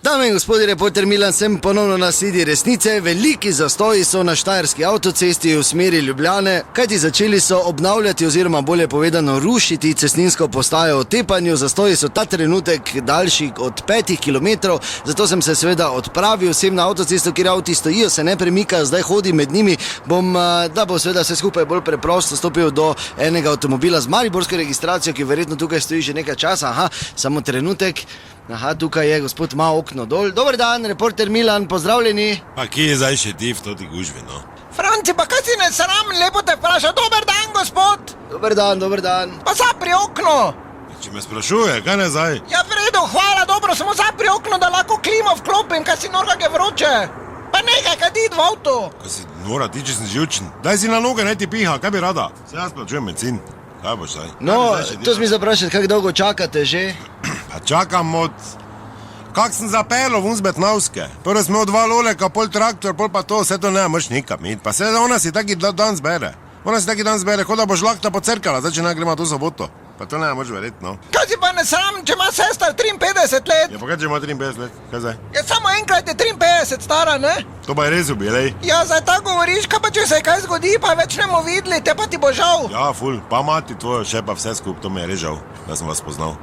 Dame in gospodje, reporter Milan, sem ponovno na sledi resnice. Veliki zastoji so na štajerski avtocesti v smeri Ljubljane, kajti začeli so obnavljati oziroma bolje povedano rušiti cestninsko postajo v Tepanju. Zastoji so ta trenutek daljši od 5 km, zato sem se seveda odpravil sem na avtocesto, kjer avti stojijo, se ne premikajo, zdaj hodim med njimi. Da bo seveda vse skupaj bolj preprosto, stopil do enega avtomobila z mariborsko registracijo, ki verjetno tukaj stoji že nekaj časa. Aha, samo trenutek. Aha, tukaj je, gospod ima okno dol. Dober dan, reporter Milan, pozdravljeni. Pa kje je zdaj še ti v toti gužvi, no? Franci, pa kaj si ne sram, lepo te vpraša. Dober dan, gospod. Dober dan, dober dan. Pa zapri okno. Če me sprašuje, kaj ne zdaj? Ja, v redu, hvala, dobro, samo zapri okno, da lahko klimo vklopim, kaj si norga je vroče. Pa nekaj, kadit v avtu. Kaj si nora, ti če sem živčen? Daj si na noge, naj ti piha, kaj bi rada? Se jaz plačujem medicin. Kaj boš zdaj? No, to si mi zaprašati, kako dolgo čakate že? Pa čakam od... Kak sem zapeljal vun z Betnavske. Prvo smo od dva loleka, pol traktor, pol pa to, vse to ne moš nikam iti. Pa seveda ona si taki dan zbere. Ona si taki dan zbere, kot da boš lakta pocrkala, zdaj če ne gremo to soboto. Pa to ne moš verjeti, no. Kaj si pa ne sram, če ima sestra 53 let? Ja, pa kaj če ima 53 let? Kaj zdaj? Ja, samo enkrat je 53 stara, ne? To pa je res ubilej. Ja, zdaj tako govoriš, kaj pa če se kaj zgodi, pa več ne bomo videli, te pa ti bo žal. Ja, ful, pa mati tvojo še pa vse skup, to mi je res žal, da sem vas poznal.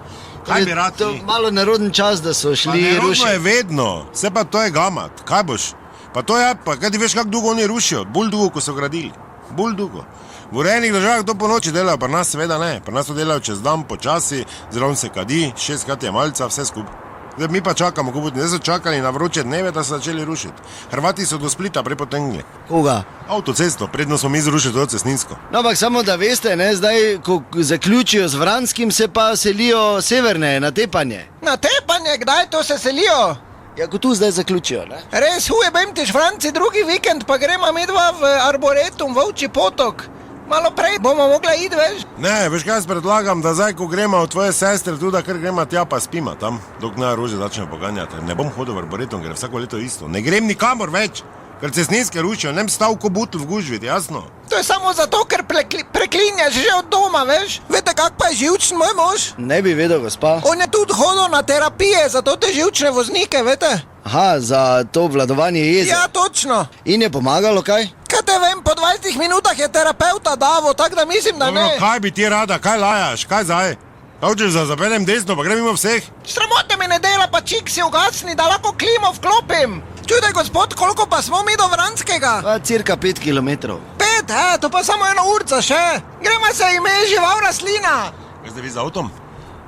Kaj bi rad To ti? malo neroden čas, da so Pa šli nerodno rušiti. je vedno, vse pa to je gamat, kaj boš? Pa to je, pa kaj ti veš, kako dolgo oni rušijo? Bolj dolgo, ko so gradili. Bolj dolgo. V urejenih državah to po noči delajo, pri nas seveda ne. Pri nas to delajo čez dan, počasi, zelo se kadi, 6 je malca, vse skupaj. Zdaj mi pa čakamo, ko zdaj so čakali na vroče dneve, da so začeli rušiti. Hrvati so do Splita prepotegnili. Koga? Avtocesto, predno smo mi zrušili to cestninsko. No, ampak samo da veste, ne, zdaj, ko zaključijo z Vranskim, se pa selijo severne na Tepanje. Na Tepanje, kdaj to se selijo? Ja, ko tu zdaj zaključijo, ne? Res huje, bemtiš, Franci, drugi vikend pa gremo medva v Arboretum, v Ovčji potok. Malo prej bomo mogla iti, veš? Ne, veš kaj jaz predlagam, da zdaj, ko gremo od tvoje sestre, tudi da kar gremo tja pa spima tam, dok na rože začne poganjati. Ne bom hodil v Arboretum, ker je vsako leto isto. Ne grem nikamor več, ker cestninske rušijo, ne bom stal ko butl v gužvi, jasno? To je samo zato, ker preklinjaš že od doma, veš? Veste, kak pa je živčen moj mož? Ne bi vedel, gospa. On je tudi hodil na terapije, zato te živčne voznike, veste? Aha, za to vladovanje jeze. Ja, točno. In je pomagalo kaj? Kaj te vem, po 20 minutah je terapeuta davo, tako da mislim, da Dobro, ne. kaj bi ti rada, kaj lajaš, kaj zdaj? Hočeš da zapeljem desno, pa grem mimo vseh? Sramote mi ne dela, pa čik si ugasni, da lahko klimo vklopim. Čudaj, gospod, koliko pa smo mi do Vranskega? Pa cirka 5 km. 5, to pa samo eno urca še. Gremo se ime žival rastlina. Kaj zdaj vi z avtom?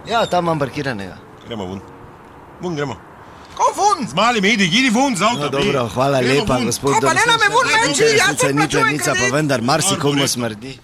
Ja, tam imam parkiranega. Gremo vun. Vun gremo. Kom fun? Z malimi idi vun z avtom. No, dobro, hvala Gremo lepa, vun. gospod. Pa ne nam je vun meči, jaz se Resnica, plačujem nica, pa kredit. vendar marsikomu Arboretum. smrdi.